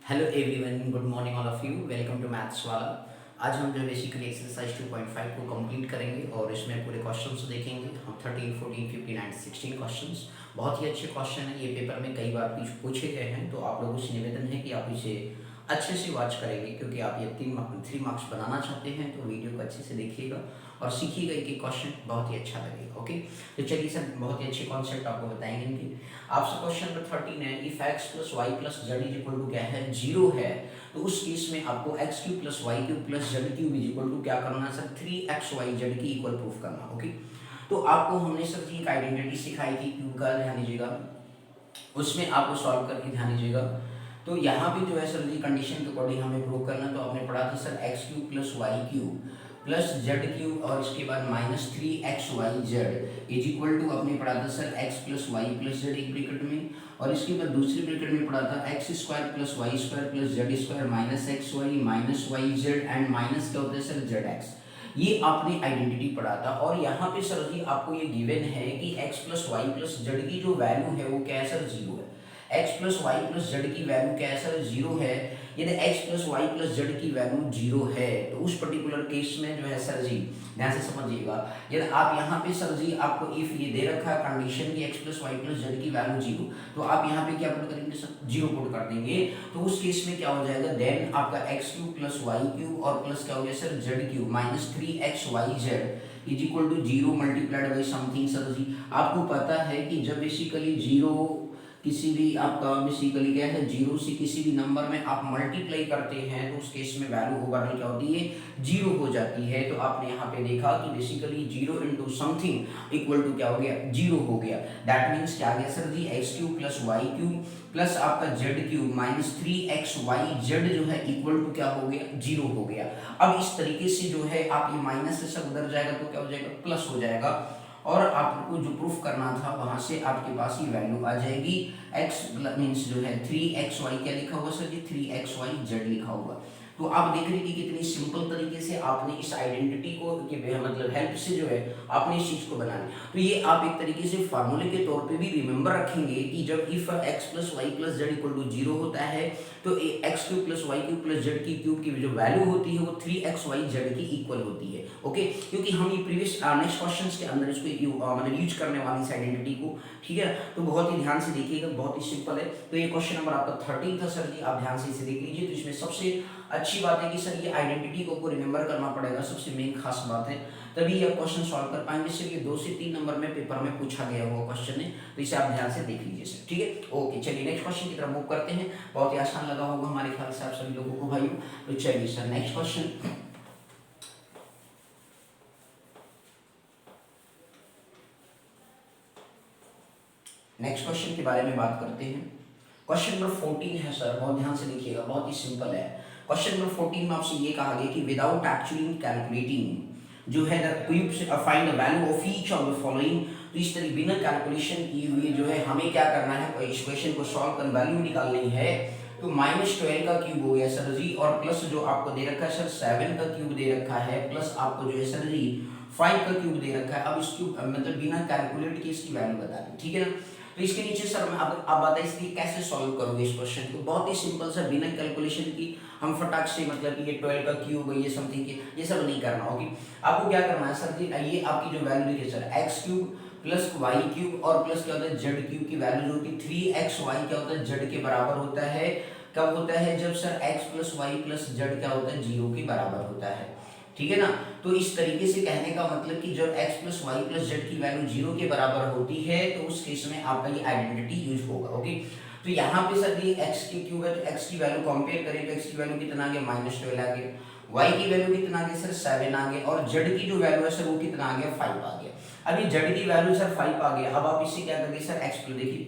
Hello everyone, good morning all of you. Welcome to maths वाला। आज हम जो बेसिकली एक्सरसाइज 2.5 को कंप्लीट करेंगे और इसमें पूरे क्वेश्चंस देखेंगे हम 13, 14, 15 एंड 16 क्वेश्चंस। बहुत ही अच्छे क्वेश्चन हैं, ये पेपर में कई बार पूछे गए हैं, तो आप लोगों से निवेदन है कि आप इसे अच्छे से वॉच करेंगे क्योंकि आप ये 3 मार्क्स बनाना चाहते हैं। तो वीडियो को अच्छे से देखिएगा और सीखिएगा कि क्वेश्चन बहुत ही अच्छा लगेगा। ओके, तो चलिए सर, बहुत ही अच्छे कॉन्सेप्ट आपको बताएंगे इनके। आपसे क्वेश्चन नंबर 13 है, if x plus Y plus Z is equal to क्या है, 0 है, तो उस केस में आपको X cube plus Y cube plus Z cube is equal to क्या करना है सर, 3xy की इक्वल प्रूफ करना। ओके, तो आपको हमने सर जी एक आइडेंटिटी सिखाई थी क्यूब का, ध्यान दीजिएगा, उसमें आपको सॉल्व करके ध्यान दीजिएगा। तो यहाँ भी जो है सर जी कंडीशन के अकॉर्डिंग हमें प्रूव करना, तो आपने पढ़ा था sir X cube plus Y cube plus Z cube और इसके बाद minus 3xy is equal to आपने पढ़ा था sir X plus Y plus Z एक ब्रैकेट में, और इसके बाद दूसरी ब्रैकेट में पढ़ा था X square plus Y square plus Z square minus X Y minus Y Z and minus क्या होता है सर जेड एक्स। ये आपने आइडेंटिटी पढ़ा था। और यहाँ पे सर जी आपको ये गिवन है कि x plus Y plus Z की जो वैल्यू है वो क्या है सर, 0 है। x plus Y plus Z की वैल्यू क्या है सर, 0 है। यदि x plus Y plus Z की वैल्यू 0 है तो उस पर्टिकुलर केस में जो है सर जी, ध्यान से समझिएगा, यदि आप यहाँ पे सर जी आपको इफ ये दे रखा है कंडीशन की x plus Y plus Z की वैल्यू 0, तो आप यहाँ पे क्या पुट करेंगे सर, 0 पुट कर देंगे। तो उस केस में क्या हो जाएगा, देन आपका x cube plus Y cube और प्लस क्या हो गया sir z cube minus 3xy is equal to 0 multiplied by something. Sir ji आपको पता है कि जब बेसिकली 0 किसी भी आपका बेसिकली क्या है, 0 से किसी भी नंबर में आप मल्टीप्लाई करते हैं तो उस केस में वैल्यू ओवरऑल क्या होती है, 0 हो जाती है। तो आपने यहाँ पे देखा कि basically 0 into something equal to क्या हो गया, 0 हो गया। दैट मीन्स क्या आ गया sir ji, x cube plus Y cube plus आपका जेड क्यूब माइनस 3xy जो है इक्वल टू क्या हो गया, 0 हो गया। अब इस तरीके से जो है आप ये माइनस से सब उधर जाएगा तो क्या हो जाएगा, प्लस हो जाएगा। और आपको जो प्रूफ करना था वहां से आपके पास ये वैल्यू आ जाएगी। x मीन्स जो है 3xy क्या लिखा हुआ सर जी, 3xyz लिखा हुआ। तो आप देख रहे हैं कि कितनी सिंपल तरीके से आपने इस आइडेंटिटी को के मतलब हेल्प से जो है आपने इस चीज को बनाना। तो ये आप एक तरीके से फार्मूले के तौर पे भी रिमेंबर रखेंगे कि जब if x plus Y plus Z equal to 0 होता है तो X cube plus Y cube plus Z की क्यूब की जो वैल्यू होती है वो 3xyz की इक्वल होती है। ओके, क्योंकि हम ये प्रीवियस नेक्स्ट क्वेश्चंस के अंदर इसको मतलब यूज करने वाली इस आइडेंटिटी को, ठीक है। तो बहुत ही ध्यान से देखिएगा, बहुत ही सिंपल है। तो ये क्वेश्चन नंबर आपका 13 था सर जी, आप ध्यान से इसे देख लीजिए। तो इसमें सबसे अच्छी बात है कि सर ये आइडेंटिटी को रिमेंबर करना पड़ेगा, सबसे मेन खास बात है, तभी आप क्वेश्चन सॉल्व कर पाएंगे। सर ये 2 से 3 नंबर में पेपर में पूछा गया हुआ क्वेश्चन है, तो इसे आप ध्यान से देख लीजिए सर, ठीक है। ओके, चलिए नेक्स्ट क्वेश्चन की तरफ मूव करते हैं। बहुत ही आसान लगा होगा हमारे ख्याल से आप सभी लोगों को भाइयों। तो चलिए sir next question, next question के बारे में बात करते हैं। क्वेश्चन नंबर 14 है सर, बहुत ध्यान से देखिएगा, बहुत ही सिंपल है। क्वेश्चन नंबर 14 में आपसे ये कहा गया कि विदाउट एक्चुअली कैलकुलेटिंग जो है the cubes find the value of each of the following. तो इस तरह बिना कैलकुलेशन किए हुए जो है हमें क्या करना है, इस क्वेश्चन को सॉल्व कर वैल्यू निकालनी है। तो -12 का क्यूब हो गया सर जी, और प्लस जो आपको दे रखा है सर 7 का क्यूब दे रखा है, प्लस आपको जो है सर जी 5 का क्यूब दे रखा है। अब इस क्यूब मतलब बिना कैलकुलेट किए इसकी वैल्यू बता दें, ठीक है ना। तो इसके नीचे सर मैं आप बताइए इसकी कैसे सॉल्व करोगे इस क्वेश्चन को। बहुत ही सिंपल सर, बिना कैलकुलेशन की हम फटाक से मतलब कि ये 12 का क्यूब ये समथिंग की ये सब नहीं करना होगी। आपको क्या करना है सर जी, ये आपकी जो वैल्यू देखिए sir, X cube plus Y cube और प्लस क्या होता है जेड क्यूब की वैल्यू जो कि 3xy क्या होता है जेड के बराबर होता है। कब होता है, जब sir x plus Y plus Z क्या होता है 0 के बराबर होता है, ठीक है ना। तो इस तरीके से कहने का मतलब कि जब x plus Y plus Z की वैल्यू 0 के बराबर होती है तो उस केस में आपका ये आइडेंटिटी यूज होगा। ओके, तो यहाँ पे सर ये x की क्यूब है तो x की वैल्यू कंपेयर करें तो x की वैल्यू कितना आ गया, -12 आ गया। y की वैल्यू कितना आ गया सर, 7 आ गया। और z की जो वैल्यू है सर वो कितना आ गया, 5 आ गया। अभी z की वैल्यू सर 5 आ गया। अब आप इससे क्या करेंगे सर, x प्लस देखिए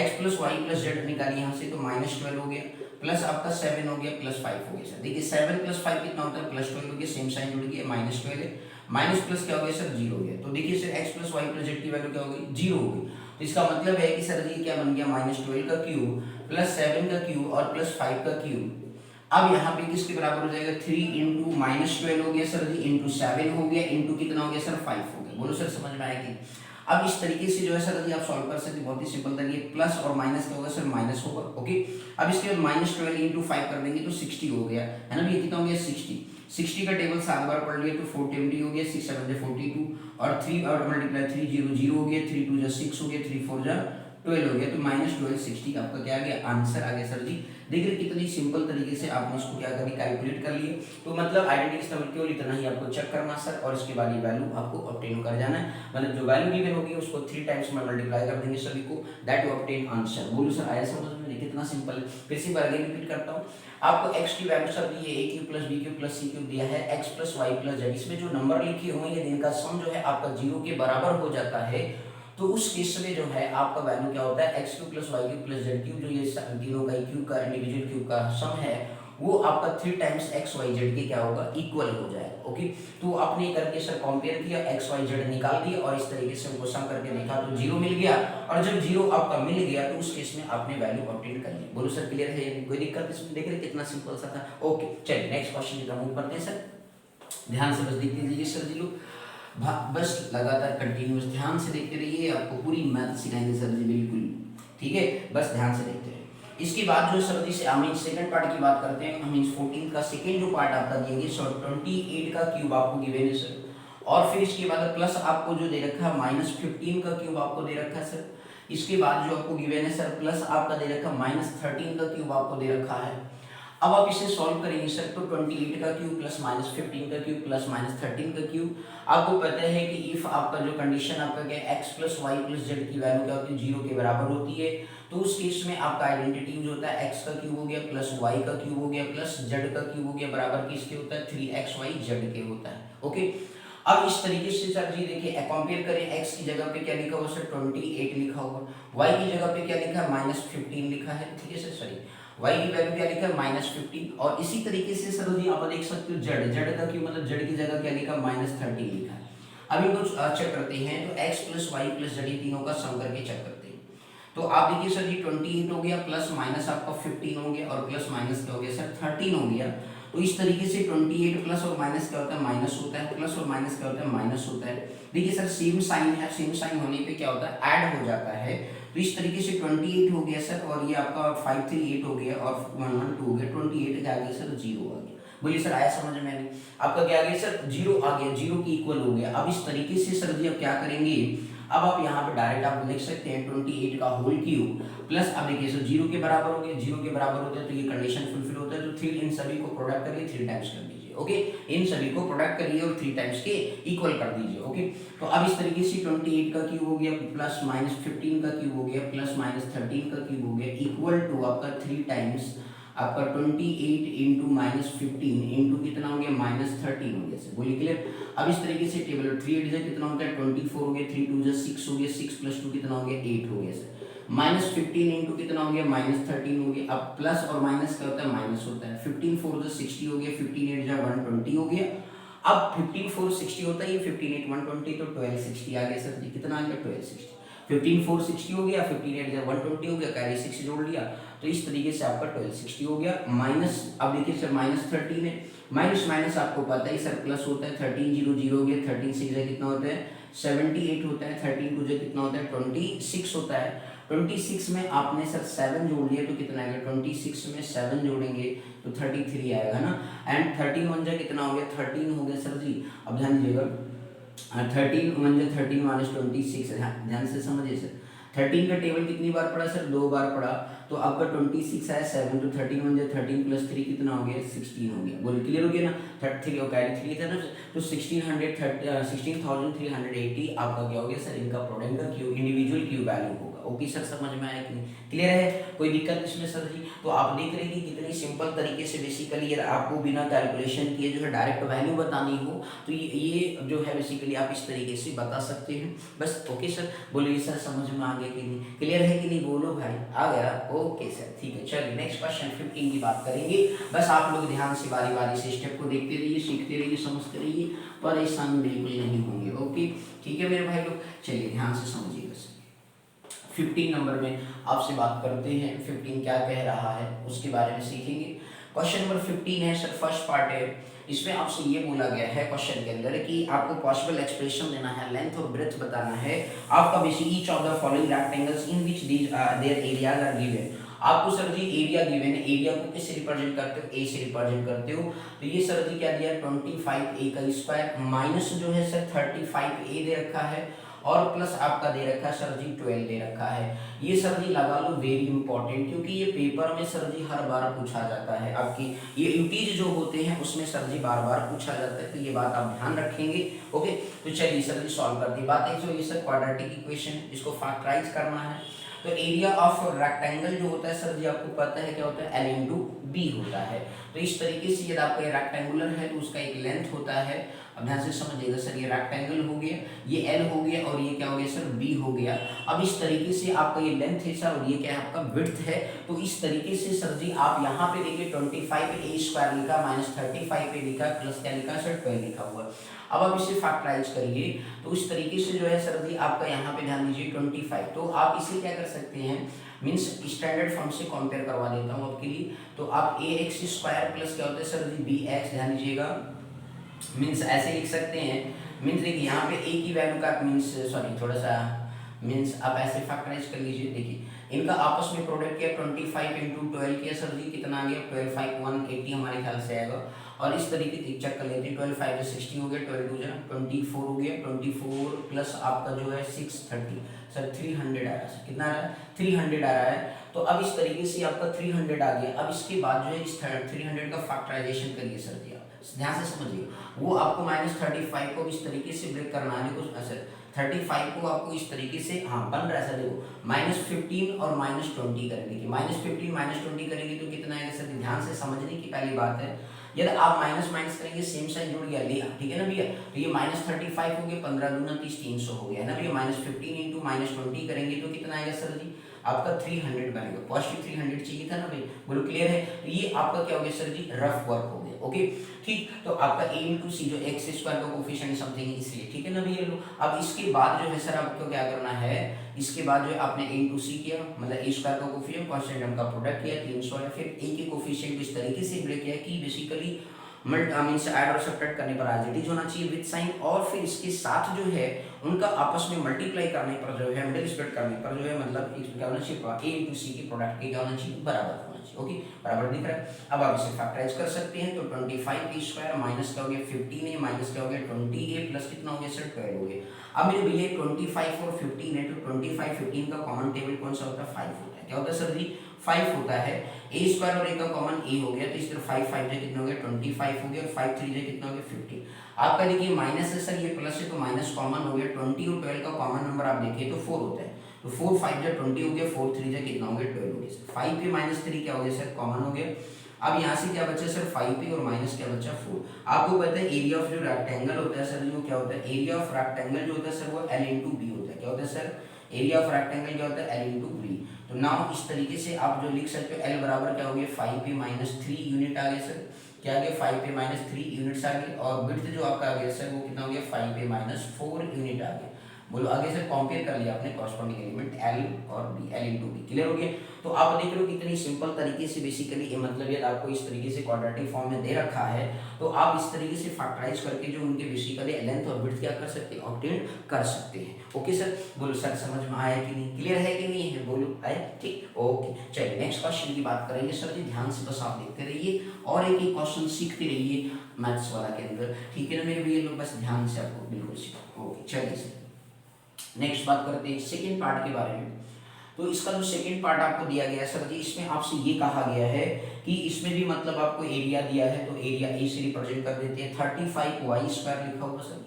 x plus Y plus Z निकालिए यहाँ से, तो -12 हो गया, प्लस आपका 7 हो गया, प्लस 5 हो गया सर। देखिए 7 प्लस 5 कितना होता है, +12 हो गया, सेम साइन जुड़ गया, -12 है, माइनस प्लस क्या हो गया सर 0 हो गया। तो देखिए sir x plus Y plus Z की वैल्यू क्या हो गई, 0 हो गई। तो इसका मतलब है कि सर ये क्या बन गया, -12 का क्यूब प्लस 7 का क्यूब और प्लस 5 का क्यूब। अब यहाँ पे किसके बराबर हो जाएगा, 3 इंटू -12 हो गया सर जी, इंटू 7 हो गया, इंटू कितना हो गया सर 5 हो गया। बोलो सर समझ में आया कि अब इस तरीके से जो है सर जी आप सॉल्व कर सकते हैं, बहुत ही सिंपल तरीके, प्लस और माइनस क्या होगा सर, माइनस होगा। ओके, अब इसके बाद -12 इंटू 5 कर देंगे तो 60 हो गया है ना, ये कितना हो गया 60। 60 का टेबल 7 बार पढ़ लिया तो 420 हो गया, 6 7 42 और 3 और मल्टीप्लाई 3 0 0 हो गया, 3 2 6 हो गया, 3 4 12 हो गया, तो -12 60 आपका क्या आ गया, आंसर आ गया सर जी। देखिए कितनी सिंपल तरीके से आपने इसको क्या करके कैलकुलेट कर लिए। तो मतलब आइडेंटिटी नंबर केवल इतना ही आपको चेक करना सर, और इसके बाद ये वैल्यू आपको ऑब्टेन कर जाना है, मतलब जो वैल्यू गिवन होगी उसको 3 टाइम्स में मल्टीप्लाई कर देंगे सभी को, दैट यू ऑब्टेन आंसर। बोलो सर आया समझ में, कितना सिंपल है। फिर से बार रिपीट करता हूँ, आपको x की वैल्यू सर दी है a cube plus b cube plus c cube दिया है, x plus Y plus z, इसमें जो नंबर लिखे हुए हैं इनका सम जो है आपका 0 के बराबर हो जाता है, तो उस केस में जो है आपका वैल्यू क्या होता है, x cube plus Y cube plus Z cube, जो ये तीनों का क्यूब का इंडिविजुअल क्यूब का सम है, वो आपका 3 टाइम्स एक्स वाई जेड के क्या होगा, इक्वल हो जाएगा। ओके, तो आपने करके सर कंपेयर किया, एक्स वाई जेड निकाल दिया और इस तरीके से उनको सम करके देखा तो 0 मिल गया, और जब 0 आपका मिल गया तो उस केस में आपने वैल्यू ऑब्टेन कर ली। बोलो सर क्लियर है, कोई दिक्कत इसमें, देख रहे कितना सिंपल सा था। ओके चलिए नेक्स्ट क्वेश्चन की तरफ मूव करते हैं सर, ध्यान से बस देखते रहिए सर जी लोग, बस लगातार कंटिन्यूअस ध्यान से देखते रहिए, आपको पूरी मैथ सिखाएंगे सर जी बिल्कुल, ठीक है, बस ध्यान से देखते रहिए। इसके बाद जो सर जी से हम सेकंड पार्ट की बात करते हैं, हम 14 का सेकंड जो पार्ट आपका दिएंगे, सो 28 का क्यूब आपको गिवन है सर, और फिर इसके बाद प्लस आपको जो दे रखा है -15 का क्यूब आपको दे रखा है सर, इसके बाद जो आपको गिवन है सर प्लस आपका दे रखा है -13 का क्यूब आपको दे रखा है। अब आप इसे सॉल्व करेंगे सर, तो 28 का क्यूब प्लस -15 का क्यूब प्लस -13 का क्यूब, आपको पता है कि इफ आपका जो कंडीशन आपका क्या है, x plus Y plus Z की वैल्यू क्या होती है, 0 के बराबर होती है, तो उस केस में आपका आइडेंटिटी जो होता है x का क्यूब हो गया प्लस y का क्यूब हो गया प्लस z का क्यूब हो गया, बराबर किसके होता है, 3xy z के होता है। ओके, अब इस तरीके से सर जी देखिए कंपेयर करें, x की जगह पे क्या लिखा हुआ सर 28 लिखा हुआ, y की जगह पे क्या लिखा है -15 लिखा है, ठीक है सर, सॉरी y की वैल्यू क्या लिखा है -15, और इसी तरीके से सर जी आप देख सकते हो z का क्यों, मतलब z की जगह क्या लिखा -13 लिखा है। अब इनको चेक करते हैं, तो x plus Y plus z तीनों का सम करके चेक करते हैं, तो आप देखिए सर जी 28 हो गया प्लस माइनस आपका 15 हो गया और प्लस माइनस क्या हो गया सर 13 हो गया, तो इस तरीके से 28 प्लस और माइनस क्या होता है, माइनस होता है, प्लस और माइनस क्या होता है, माइनस होता है। देखिए सर सेम साइन है, सेम साइन होने पे क्या होता है, ऐड हो जाता है, तो इस तरीके से 28 हो गया सर, और ये आपका 538 हो गया और 112 हो गया, 28 के आगे सर 0 आ गया। बोलिए सर आया समझ में, आपका क्या आ गया सर, 0 आ गया, 0 की इक्वल हो गया। अब इस तरीके से सर जी अब क्या करेंगे, अब आप यहाँ पे डायरेक्ट आप लिख सकते हैं 28 का होल क्यूब प्लस, अब देखिए सर 0 के बराबर हो गया, 0 के बराबर होता है तो ये कंडीशन फुलफिल होता है, तो 3 इन सभी को प्रोडक्ट करिए, 3 टाइम्स कर दीजिए। ओके, इन सभी को प्रोडक्ट करिए और 3 टाइम्स के इक्वल कर दीजिए। ओके, तो अब इस तरीके से 28 का क्यूब हो गया प्लस -15 का क्यूब हो गया प्लस -13 का क्यूब हो गया इक्वल टू आपका 3 टाइम्स आपका 28 इंटू -15 इंटू कितना हो गया -13 हो गया सर, बोलिए क्लियर। अब इस तरीके से टेबल 3 8 कितना होता है 24 हो गया, 3 2 6 हो गया, 6 + 2 कितना हो गया 8 हो गया सर, -15 इंटू कितना हो गया -13 हो गया। अब प्लस और माइनस क्या होता है, माइनस होता है, 15 4 60 हो गया, 15 8 120 हो गया। अब 15 4 60 होता है, ये 15 8 120, तो 1260 आ गया सर जी, कितना आ गया 1260, 15 4 60 हो गया, 15 8 120 हो गया, कैरी 6 जोड़ लिया, तो इस तरीके से आपका 1260 हो गया। माइनस अब देखिए सर -13 है, माइनस माइनस आपको पता है सर प्लस होता है, 13 0 0 हो गया, 13 6 कितना होता है 78 होता है, 13 2 कितना होता है 26 होता है, 26 में आपने सर 7 जोड़ लिया तो कितना आएगा, 26 में 7 जोड़ेंगे तो 33 आएगा ना, एंड 13 1 कितना हो गया 13 हो गया सर जी। अब ध्यान दीजिएगा 13 1 13 -26, ध्यान से समझिए सर, 13 का टेबल कितनी बार पढ़ा सर, 2 बार पढ़ा, तो आपका 26 आया 7, तो 13 1 13 + 3 कितना हो गया 16 हो गया, बोलिए क्लियर हो गया ना, 33 और कैरी 3 था ना, तो 16380 आपका क्या हो गया सर, इनका प्रोडक्ट का क्यू इंडिविजुअल क्यू वैल्यू होगा। ओके सर समझ में आया कि नहीं, क्लियर है, कोई दिक्कत इसमें सर जी। तो आप देख रहे हैं कि कितनी सिंपल तरीके से बेसिकली यार आपको बिना कैलकुलेशन किए जो है डायरेक्ट वैल्यू बतानी हो, तो ये जो है बेसिकली आप इस तरीके से बता सकते हैं बस। ओके सर, बोलिए सर समझ में आ गया कि नहीं, क्लियर है कि नहीं, बोलो भाई आ गया। ओके सर ठीक है, चलिए नेक्स्ट क्वेश्चन 15 की बात करेंगे। बस आप लोग ध्यान से बारी बारी से स्टेप को देखते रहिए, सीखते रहिए, समझते रहिए, परेशान बिल्कुल नहीं होंगे। ओके ठीक है मेरे भाई लोग, चलिए ध्यान से समझिए। बस 15 नंबर में आपसे बात करते हैं, 15 क्या कह रहा है उसके बारे में सीखेंगे। क्वेश्चन नंबर 15 है सर, फर्स्ट पार्ट है इसमें आपसे ये बोला गया है क्वेश्चन के अंदर कि आपको पॉसिबल एक्सप्रेशन देना है, लेंथ और ब्रेथ बताना है आपका basic each of the following rectangles in which these there areas are given. आपको सर जी एरिया गिवन है, एरिया को किससे रिप्रेजेंट करते हो, ए से रिप्रेजेंट करते हो। तो ये सर जी क्या दिया, 25a का स्क्वायर माइनस जो है सर 35a दे रखा है और प्लस आपका दे रखा है सर जी 12 दे रखा है। ये सर जी लगा लो वेरी इंपॉर्टेंट, क्योंकि ये पेपर में सर जी हर बार पूछा जाता है। आपकी ये यूटीज जो होते हैं उसमें सर जी बार बार पूछा जाता है, तो ये बात आप ध्यान रखेंगे। ओके, तो चलिए सर जी सॉल्व करते हैं। बात है जो ये सर क्वाड्रेटिक इक्वेशन, इसको फैक्टराइज करना है। तो एरिया ऑफ रेक्टेंगल जो होता है सर जी आपको पता है क्या होता है, L इंटू बी होता है। तो इस तरीके से यदि आपका रेक्टेंगुलर है तो उसका एक लेंथ होता है। अब ध्यान से समझिएगा सर, ये रेक्टेंगल हो गया, ये L हो गया और ये क्या हो गया सर, B हो गया। अब इस तरीके से आपका ये लेंथ है सर और ये क्या है आपका विड्थ है। तो इस तरीके से सर जी आप यहाँ पे देखिए 25a स्क्वायर लिखा माइनस 35a लिखा प्लस क्या लिखा सर 12 लिखा हुआ। अब आप इसे फैक्टराइज करिए तो इस तरीके से जो है सर जी आपका यहाँ पे ध्यान दीजिए 25, तो आप इसे क्या कर सकते हैं, मीन्स स्टैंडर्ड फॉर्म से कंपेयर करवा देता हूँ आपके लिए। तो आप ए एक्स स्क्वायर प्लस क्या होता है सर जी बी एक्स, ध्यान दीजिएगा, मीन्स ऐसे लिख सकते हैं। मीन्स देखिए यहाँ पे ए की वैल्यू का मीन्स सॉरी थोड़ा सा मीन्स आप ऐसे फैक्टराइज कर लीजिए। देखिए इनका आपस में प्रोडक्ट किया 25 इंटू 12 किया सर जी कितना आ गया 12 5 180 हमारे ख्याल से आएगा। और इस तरीके से चेक कर लेते हैं, 12 5 60 हो गया, 12 2 24 हो गया, 24 प्लस आपका जो है 630 सर 300 आ रहा है। कितना आ रहा है 300 आ रहा है। तो अब इस तरीके से आपका 300 आ गया। अब इसके बाद जो है इस 300 का फैक्टराइजेशन करिए सर जी, आप ध्यान से समझिए। वो आपको -35 को इस तरीके से ब्रेक करना है। देखो सर 35 को आपको इस तरीके से हाँ बन रहा है सर, देखो -15 और -20 करेंगे कि -15 -20 करेंगे तो कितना आएगा सर, ध्यान से समझने की पहली बात है। यदि आप माइनस माइनस करेंगे सेम साइन जुड़ गया लिया, ठीक है ना भैया। तो ये -35 हो गया, 15 दूना 30 300 हो गया है ना भैया। -15 इंटू -20 करेंगे तो कितना आएगा सर जी आपका 300 बनेगा। पॉजिटिव 300 चाहिए था ना भाई, बोलो क्लियर है। तो ये आपका क्या हो गया सर जी रफ वर्क हो गया। ओके ठीक, तो आपका a इंटू सी जो एक्स स्क्वायर का कोफिशिएंट समथिंग इसलिए, ठीक है ना भैया लो। अब इसके बाद जो है सर आपको क्या करना है, इसके बाद जो है आपने a इंटू सी किया, मतलब a स्क्वायर का कोफिशिएंट कांस्टेंट का प्रोडक्ट किया 300 है, फिर a के कोफिशिएंट इस तरीके से ब्रेक किया कि बेसिकली मीन्स ऐड और सब्ट्रैक्ट करने पर एज इट इज होना चाहिए विद साइन, और फिर इसके साथ जो है उनका आपस में मल्टीप्लाई करने पर जो है मिडिल स्प्लिट करने पर जो है मतलब क्या होना चाहिए a इंटू सी के प्रोडक्ट के क्या होना चाहिए बराबर होना चाहिए। ओके बराबर दिख रहा है। अब आप इसे फैक्टराइज कर सकते हैं। तो 25 के स्क्वायर माइनस क्या हो गया 15 माइनस क्या हो गया 20 प्लस कितना हो गया सर 12 हो गया। अब मेरे भैया 25 और 15 है, तो 25 15 का कॉमन टेबल कौन सा होता है 5 होता है। क्या होता है सर जी 5 होता है। a स्क्वायर और a का कॉमन a हो गया, तो इस तरह 5 5 कितना हो गया 25 हो गया, और 5 3 कितना हो गया 15। आपका देखिए माइनस है सर, ये प्लस है तो माइनस कॉमन हो गया, 20 और 12 का कॉमन नंबर आप देखिए तो 4 होता है। तो 4 5 जा 20 हो गया, 4 3 जा कितना हो गया 12 हो गया। 5 पे -3 क्या हो गया सर कॉमन हो गया। अब यहाँ से क्या बचा सर 5 पे और माइनस क्या बचा 4। आपको पता है एरिया ऑफ जो रेक्टेंगल होता है सर, जो क्या होता है एरिया ऑफ रेक्टेंगल जो होता है सर वो L इंटू बी होता है। क्या होता है सर एरिया ऑफ रेक्टेंगल क्या होता है L इंटू बी। तो नाउ इस तरीके से आप जो लिख सकते हो L बराबर क्या हो गया 5 पे -3 यूनिट आ गया सर, क्या आ गया 5 पे -3 यूनिट्स आ गए, और विड्थ जो आपका आ गया सर वो कितना हो गया 5 पे -4 यूनिट आ गया। बोलो आगे से कंपेयर कर लिया आपने कॉरस्पॉन्डिंग एलिमेंट L और B, L into B. Clear हो गया। तो आप देख रहे हो कितनी सिंपल तरीके से बेसिकली ये मतलब ये आपको इस तरीके से क्वाड्रेटिक फॉर्म में दे रखा है, तो आप इस तरीके से फैक्टराइज करके जो उनके बेसिकली लेंथ और विड्थ क्या कर सकते हैं ऑब्टेन कर सकते हैं। ओके सर, बोलो सर समझ में आया कि नहीं, क्लियर है कि नहीं है, बोलो आए ठीक। ओके चलिए नेक्स्ट क्वेश्चन की बात करेंगे सर जी, ध्यान से बस आप देखते रहिए और एक एक क्वेश्चन सीखते रहिए मैथ्स वाला के अंदर, ठीक है ना मेरे भैया लोग, बस ध्यान से आपको बिल्कुल सीखो। ओके चलिए सर नेक्स्ट बात करते हैं सेकेंड पार्ट के बारे में। तो इसका जो सेकेंड पार्ट आपको दिया गया है सर जी, इसमें आपसे ये कहा गया है कि इसमें भी मतलब आपको एरिया दिया है, तो एरिया ए से रिप्रेजेंट कर देते हैं। 35y स्क्वायर लिखा हुआ सर,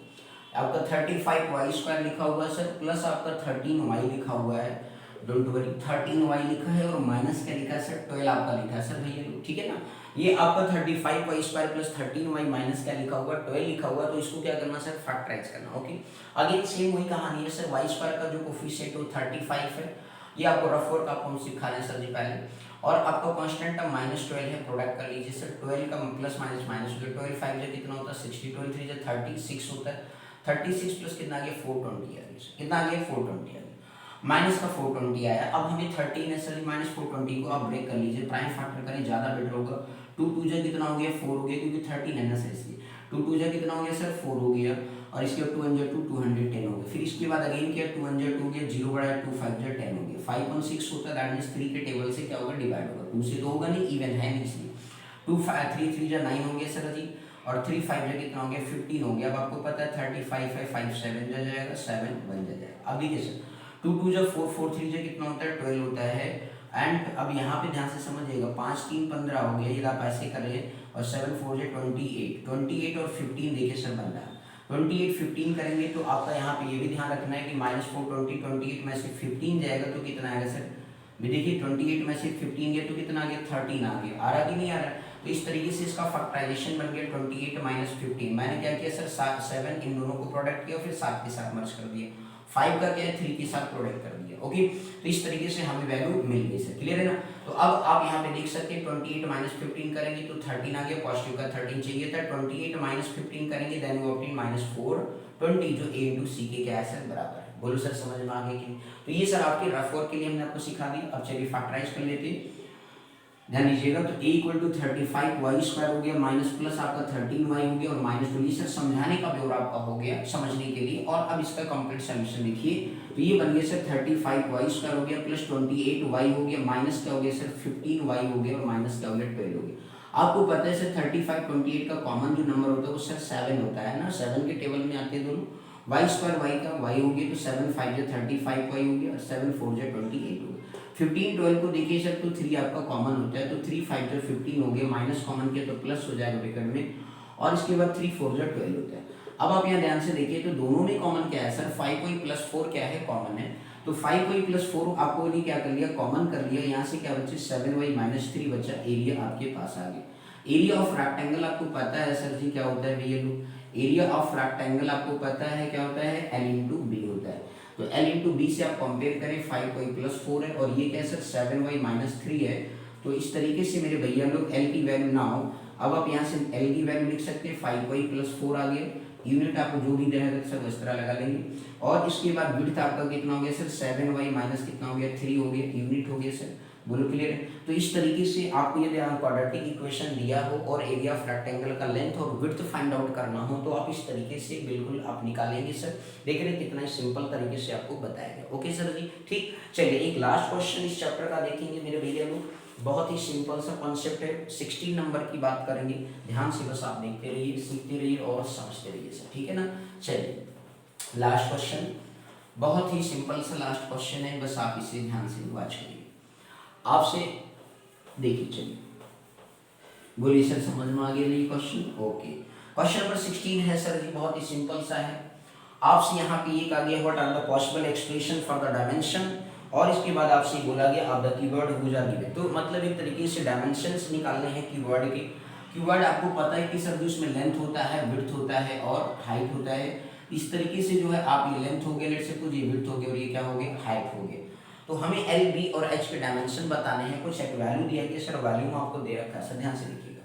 आपका 35y स्क्वायर लिखा हुआ है सर, प्लस आपका 13y लिखा हुआ है। डोंट वरी 13y लिखा है और माइनस क्या लिखा है सर 12 आपका लिखा है सर भैया, ठीक है ना। ये आपका 35y square plus 13y minus क्या लिखा हुआ 12 लिखा हुआ, तो इसको क्या करना सर फैक्टराइज करना। ओके अगेन सेम वही कहानी है सर, y स्क्वायर का जो कोफिशिएंट है वो 35 है, ये आपको रफ वर्क आपको हम सिखा रहे हैं सर जी पहले, और आपका कांस्टेंट टर्म -12 है, प्रोडक्ट कर लीजिए सर 12 का प्लस माइनस माइनस हो गया, 12 5 जो कितना होता है 60, 12 3 जो 36 होता है, 36 प्लस कितना आ गया 420 आ गया, कितना आ गया 420 आ गया। माइनस का 420 आया। अब हमें 13 है सर, माइनस 420 को आप ब्रेक कर लीजिए, प्राइम फैक्टर करें, ज़्यादा बेटर होगा। 2 2 जा कितना हो गया 4 हो गया, क्योंकि 13 है ना सर इसलिए। 2 2 जा कितना हो गया सर 4 हो गया, और इसके बाद 2 1 2 210 हो गया। फिर इसके बाद अगेन किया 2 1 2 हो गया, 0 बढ़ाया 2 5 10 हो गया। 5 1 6 होता है, दैट मीन्स 3 के टेबल से क्या होगा डिवाइड होगा, 2 से तो होगा नहीं, इवन है नहीं इसलिए। 2 5 3 3 जा 9 हो गया सर जी, और 3 5 जा कितना हो गया 15 हो गया। अब आपको पता है 35 है, 5 7 जा जाएगा, 7 1 जा जाएगा। अब देखिए सर 2 2 जा 4 4 3 जा कितना होता है 12 होता है। एंड अब यहाँ पे ध्यान से समझिएगा, 5 3 15 हो गया, ये आप ऐसे करें, और 7 4 जा 28 28 और 15 देखिए सर बन रहा है। 28 15 करेंगे तो आपका यहाँ पे ये भी ध्यान रखना है कि -420 28 में से 15 जाएगा तो कितना आएगा सर, भी देखिए 28 में से 15 गया तो कितना आ गया 13 आ गया। आ रहा कि नहीं आ रहा? तो इस तरीके से इसका फैक्टराइजेशन बन गया 28 माइनस 15। मैंने क्या किया सर 7 इन दोनों को प्रोडक्ट किया, फिर 7 के साथ मर्ज कर दिया। 5 का क्या है 3 के साथ प्रोडक्ट कर दिया। ओके, तो इस तरीके से हमें वैल्यू मिल गई सर, क्लियर है ना। तो अब आप यहाँ पे देख सकते हैं 28 माइनस 15 करेंगे तो 13 आ गया, पॉजिटिव का 13 चाहिए था। 28 माइनस 15 करेंगे देन वी ऑब्टेन -420 जो a इंटू सी के क्या है सर बराबर है। बोलो सर समझ में आ गया कि? तो ये सर आपके रफ वर्क के लिए हमने आपको सिखा दी। अब चलिए फैक्टराइज कर लेते हैं, ध्यान दीजिएगा। तो a equal to 35 y square हो गया, माइनस प्लस आपका 13 वाई हो गया, और माइनस 2 सर समझाने का ब्यौरा आपका हो गया समझने के लिए। और अब इसका कंप्लीट सॉल्यूशन देखिए, तो ये बन गया सर 35 वाई स्क्वायर हो गया प्लस 28 वाई हो गया, माइनस क्या हो गया सर 15 वाई हो गया, और माइनस क्या हो गया 12 हो गया। आपको पता है सर 35 28 का कॉमन जो नंबर होता है वो सर 7 होता है ना, 7 के टेबल में आते हैं दोनों। वाई स्क्वायर वाई का वाई हो गया, तो 7 5 जो 35 वाई हो गया, और 7 4 जो 28 हो गया। 15 12 को देखिए सर तो 3 आपका कॉमन होता है, तो 3 5 जो 15 हो गया, माइनस कॉमन किया तो प्लस हो जाएगा ब्रैकेट में, और इसके बाद 3 4 जो 12 होता है। अब आप यहाँ ध्यान से देखिए तो दोनों में कॉमन क्या है सर, 5 कोई प्लस 4 क्या है कॉमन है, तो 5 कोई प्लस 4 आपको नहीं क्या कर लिया कॉमन कर लिया। यहाँ से क्या बचे 7y माइनस 3 बचा, एरिया आपके पास आ गया। एरिया ऑफ रेक्टेंगल आपको पता है सर जी क्या होता है भैया लोग, एरिया ऑफ रेक्टेंगल आपको पता है क्या होता है, L इंटू बी होता है। तो L इंटू बी से आप कंपेयर करें, 5 कोई प्लस 4 है, और ये क्या है सर 7y माइनस 3 है। तो इस तरीके से मेरे भैया लोग L की वैल्यू ना हो, अब आप यहाँ से L की वैल्यू लिख सकते हैं, 5y प्लस 4 आ गया, यूनिट आपको जो भी रहेगा सर इस तरह लगा लेंगे। और इसके बाद विड्थ आपका कितना हो गया सर 7y माइनस कितना हो गया 3 हो गया, यूनिट हो गया सर, बोलो क्लियर है। तो इस तरीके से आपको यदि क्वाड्रेटिक इक्वेशन दिया हो और एरिया ऑफ रेक्टेंगल का लेंथ और विड्थ फाइंड आउट करना हो तो आप इस तरीके से बिल्कुल आप निकालेंगे सर। देख रहे हैं कितना सिंपल तरीके से आपको बताया गया। ओके सर जी, ठीक। चलिए एक लास्ट क्वेश्चन इस चैप्टर का देखेंगे मेरे भैया लोग, बहुत ही सिंपल सा कॉन्सेप्ट है, 16 नंबर की बात करेंगे। ध्यान से बस आप देखते रहिए, सीखते रहिए और समझते रहिए सर, ठीक है ना। चलिए लास्ट क्वेश्चन, बहुत ही सिंपल सा लास्ट क्वेश्चन है, बस आप इसे ध्यान से वॉच करिए। आपसे देखिए, चलिए बोलिए सर समझ में आ गया नहीं क्वेश्चन? ओके, क्वेश्चन नंबर 16 है सर जी, बहुत ही सिंपल सा है। आपसे यहाँ पे ये कहा गया what are the possible expression for the dimension, और इसके बाद आपसे बोला गया आप the keyword whose are given. तो मतलब एक तरीके से डायमेंशंस निकालने हैं कीवर्ड के। कीवर्ड आपको पता है कि सर जो इसमें लेंथ होता है, विड्थ होता है और हाइट होता है। इस तरीके से जो है आप ये लेंथ हो गया, लेट सपोज ये विड्थ हो गया, और ये क्या हो गया हाइट हो गया। तो हमें एल बी और एच के डायमेंशन बताने हैं। कुछ एक वैल्यू दिया गया सर, वैल्यूम आपको दे रखा है सर, ध्यान से देखिएगा।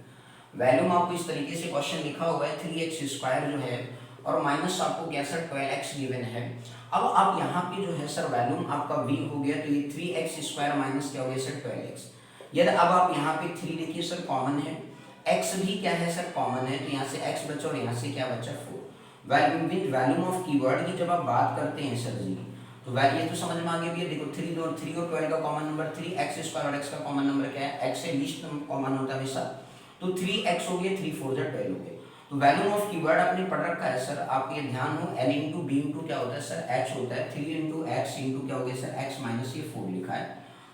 वैल्यूम आपको इस तरीके से क्वेश्चन लिखा हुआ है 3x स्क्वायर जो है, और माइनस आपको क्या सर 12x गिवन है। अब आप यहाँ पे जो है सर वैल्यूम आपका v हो गया, तो ये 3x स्क्वायर माइनस क्या हो गया सर 12x। यदि अब आप यहाँ पे 3 देखिए सर कॉमन है, x भी क्या है सर कॉमन है, तो यहाँ से x बचा और यहाँ से क्या बचा 4। वैल्यूम ऑफ कीवर्ड की जब आप बात करते हैं सर जी, तो ये तो समझ में आ गया भैया। देखो 3 और 12 का कॉमन नंबर 3, x स्क्वायर और x का कॉमन नंबर क्या है, x से लीस्ट कॉमन होता है हमेशा, तो 3x हो गया, 3 4 12 हो गया। तो वैल्यूम ऑफ कीवर्ड आपने पढ़ रखा है सर, आपके ध्यान हो l इंटू बी इंटू क्या होता है सर h होता है, 3 इंटू x इंटू क्या हो गया सर x माइनस ये 4 लिखा है।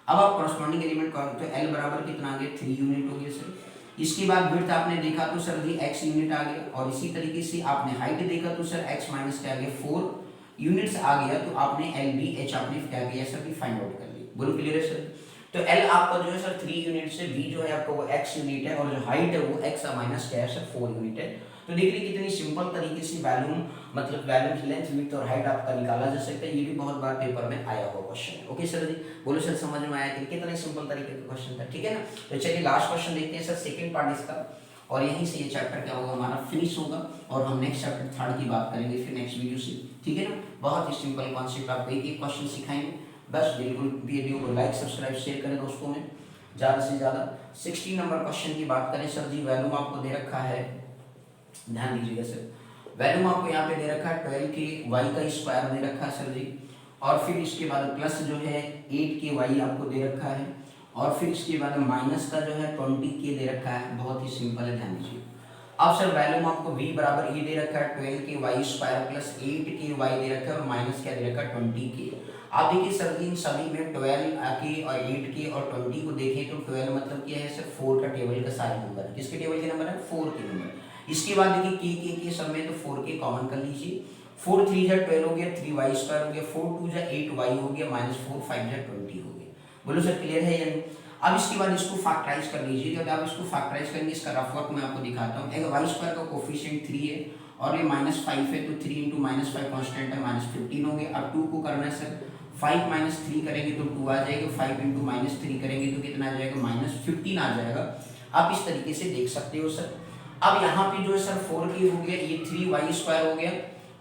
अब आप करस्पॉन्डिंग एलिमेंट करो तो l बराबर कितना आ गया 3 यूनिट हो गया सर। इसके बाद विड्थ आपने देखा तो सर जी x यूनिट आ गया, और इसी तरीके से आपने हाइट देखा तो सर x माइनस क्या आ गया 4 यूनिट्स आ गया। तो आपने एल बी एच आपने क्या किया सर भी फाइंड आउट कर लिया। बोलो क्लियर है सर। तो एल आपका जो है सर 3 यूनिट से, बी जो है आपका वो x यूनिट है, और जो हाइट है वो x माइनस क्या है सर 4 यूनिट है। तो देख लीजिए कितनी सिंपल तरीके से वैल्यूम मतलब वैल्यूम लेंथ विड्थ और हाइट आपका निकाला जा सकता है। ये भी बहुत बार पेपर में आया हुआ क्वेश्चन है। ओके सर जी, बोलो सर समझ में आया कि कितना सिंपल तरीके का क्वेश्चन था, ठीक है ना। तो चलिए लास्ट क्वेश्चन देखते हैं सर, सेकंड पार्ट इसका, और यहीं से ये चैप्टर क्या होगा हमारा फिनिश होगा, और हम नेक्स्ट चैप्टर थर्ड की बात करेंगे फिर नेक्स्ट वीडियो से, ठीक है ना। बहुत ही सिंपल कॉन्सेप्ट, आपको एक एक क्वेश्चन सिखाएंगे, बस बिल्कुल वीडियो को लाइक सब्सक्राइब शेयर करें दोस्तों में ज़्यादा से ज़्यादा। 16 नंबर क्वेश्चन की बात करें सर जी, वैल्यूम आपको दे रखा है, ध्यान दीजिएगा सर, वैल्यूम आपको यहाँ पे दे रखा है 12 के वाई का स्क्वायर दे रखा है सर जी, और फिर इसके बाद प्लस जो है 8 के वाई आपको दे रखा है, और फिर इसके बाद माइनस का जो है 20 के दे रखा है। बहुत ही सिंपल है, ध्यान दीजिए। अब सर वैल्यूम आपको v बराबर ये दे रखा है 12 के वाई स्क्वायर प्लस 8 के वाई दे रखा है, और माइनस क्या दे रखा है 20 के। आप देखिए सर इन सभी में 12 के और 8 के और 20 को देखें तो 12 मतलब क्या है सर 4 का टेबल का सारे नंबर है। किसके टेबल के नंबर है? 4 के नंबर। इसके बाद देखिए के सब में तो 4 के कॉमन कर लीजिए। 4 3 जा 12 हो गया, 3 वाई स्क्वायर हो गया, 4 2 जा 8 वाई हो गया, माइनस 4 5 जा 20 हो गया। बोलो सर क्लियर है या नहीं? अब इसके बाद इसको फैक्टराइज कर लीजिए। जब आप इसको फैक्टराइज करेंगे, इसका रफ वर्क मैं आपको दिखाता हूँ। एक वाई स्क्वायर का कोफिशिएंट 3 है और ये -5 है, तो 3 इंटू -5 कांस्टेंट है, -15 हो गया। अब 2 को करना है सर, 5 - 3 करेंगे तो 2 आ जाएगा, 5 इंटू -3 करेंगे तो कितना आ जाएगा? -15 आ जाएगा। आप इस तरीके से देख सकते हो सर। अब यहाँ पे जो है सर 4 के हो गया, ये 3 वाई स्क्वायर हो गया,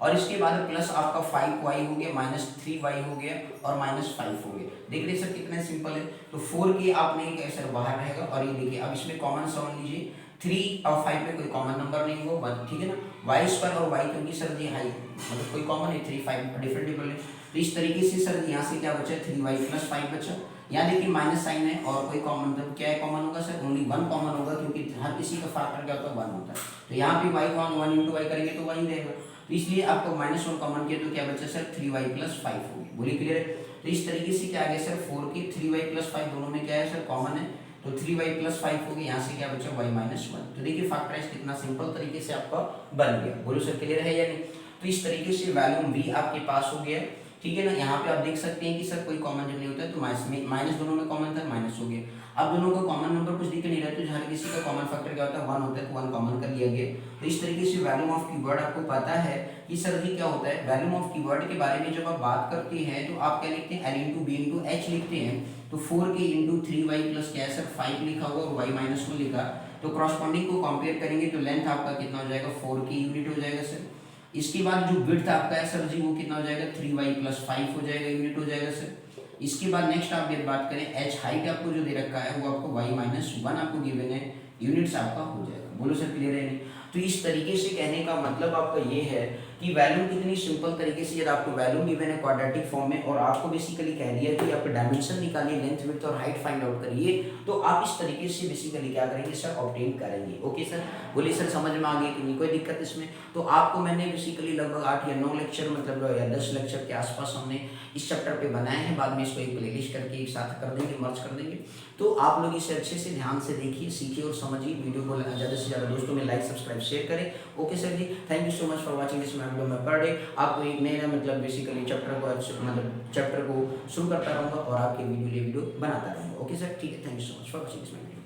और इसके बाद प्लस आपका 5 वाई हो गया, -3 वाई हो गया, और -5 हो गया। देख रहे सर कितना सिंपल है। तो 4 के आप नहीं कहे सर बाहर रहेगा, और ये देखिए अब इसमें कॉमन समझ लीजिए, 3 और 5 में कोई कॉमन नंबर नहीं होगा, ठीक है ना। वाई स्क्वायर और वाई क्योंकि सर जी हाई मतलब कोई कॉमन है, 3 5 डिफरेंट डिफरेंट है। तो इस तरीके से सर यहाँ से क्या बचा? 3y + 5 बचा। यहाँ देखिए माइनस साइन है और कोई कॉमन मतलब क्या है कॉमन होगा सर? ओनली 1 कॉमन होगा, क्योंकि हर किसी का फैक्टर क्या होता है? 1 होता है। तो यहाँ पे y को 1 इंटू वाई करेंगे तो वही रहेगा, तो इसलिए आपको -1 कॉमन किया तो क्या बचा सर? 3y + 5 हो गया। बोलिए क्लियर है? तो इस तरीके से क्या आ गया सर? 4 के 3y + 5 दोनों में क्या है सर? कॉमन है, तो 3y + 5 हो गया। यहाँ से क्या बचा? y - 1। तो देखिए फैक्टराइज कितना सिंपल तरीके से आपका बन गया। बोलो सर क्लियर है या नहीं? तो इस तरीके से वैल्यूम v आपके पास हो गया, ठीक है ना। यहाँ पे आप देख सकते हैं कि सर कोई कॉमन जब नहीं होता है तो माइनस दोनों में कॉमन था, माइनस हो गया। अब दोनों को कॉमन नंबर कुछ दिख नहीं रहा, तो हर किसी का कॉमन फैक्टर क्या होता है? 1 होता है, तो 1 कॉमन कर लिया गया। तो इस तरीके से वैल्यूम ऑफ कीवर्ड आपको पता है कि सर जी क्या होता है। वैल्यूम ऑफ कीवर्ड के बारे में जब आप बात करते हैं तो आप क्या लिखते हैं? l × b × h लिखते हैं। तो 4 के × 3y + क्या है सर? 5 लिखा हुआ और y - 1 लिखा, तो करस्पॉन्डिंग को कंपेयर करेंगे तो लेंथ आपका कितना हो जाएगा? 4 की यूनिट हो जाएगा सर। इसके बाद जो विड्थ आपका है सर जी वो कितना हो जाएगा? 3y + 5 हो जाएगा, यूनिट हो जाएगा सर। इसके बाद नेक्स्ट आप ये बात करें, h हाइट आपको जो दे रखा है वो आपको y - 1 आपको गिवन है, यूनिट्स आपका हो जाएगा। बोलो सर क्लियर है नहीं? तो इस तरीके से कहने का मतलब आपका ये है कि वैल्यूम कितनी सिंपल तरीके से, यदि आपको वैल्यूम गिवन है क्वाड्रेटिक फॉर्म में और आपको बेसिकली कह दिया कि आप डायमेंशन निकालिए, लेंथ विड्थ और हाइट फाइंड आउट करिए, तो आप इस तरीके से बेसिकली क्या करेंगे सर? ऑब्टेन करेंगे। ओके सर, बोलिए सर समझ में आ गई कि नहीं? कोई दिक्कत इसमें? तो आपको मैंने बेसिकली लगभग 8 या 9 लेक्चर मतलब या 10 लेक्चर के आसपास हमने इस चैप्टर पे बनाए हैं। बाद में इसको एक प्लेलिस्ट करके एक साथ कर देंगे, मर्ज कर देंगे। तो आप लोग इसे अच्छे से ध्यान से देखिए, सीखिए और समझिए। वीडियो को ज़्यादा से ज़्यादा दोस्तों में लाइक सब्सक्राइब शेयर करें। Okay sir ji, thank you so much for watching this video में पर डे। आपको एक नया मतलब बेसिकली चैप्टर को शुरू करता रहूँगा और आपके वीडियो बनाता रहूँगा। ओके सर, ठीक है, thank you so much for watching this video.